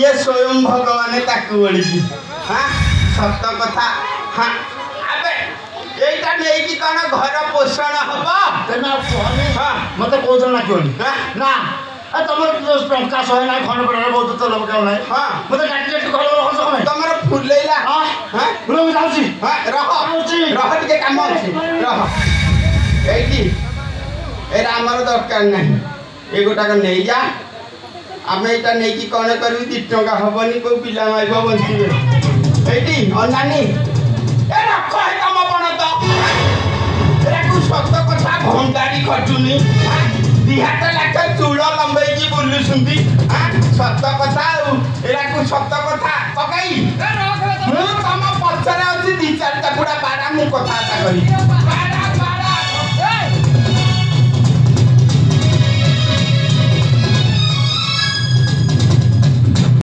ये स्वयं भगवान ताकू बोली हाँ सत कथा हाँ अबे एटा नहीं कि कौन घर पोषण हबा तेना कहनी हाँ मते कहत ना क्यों ना आ तमर टंका सहे ना खन पड़े बहुत तो लोग ना हाँ मते काटी काटी घर रख समय तमर फुलैला हां हां रुम जाउची हां रह के काम अछि रह एटी एरा हमर दरकार नहीं एगोटा का नहीं जा आमे एटा नहीं कि कौन करू 2 टका हबनी को पिला माइबो बंसीबे एटी अनानी ए रख है काम बन तो एरा को सत कथा भंडारी खटुनी दिहात लाख चूड़ लंबई की बुल्लू सुंदी सत कथा एरा को सत कथा पकाई मु तम पछरे अछि 2-4 टकुड़ा बारा मु कथा करी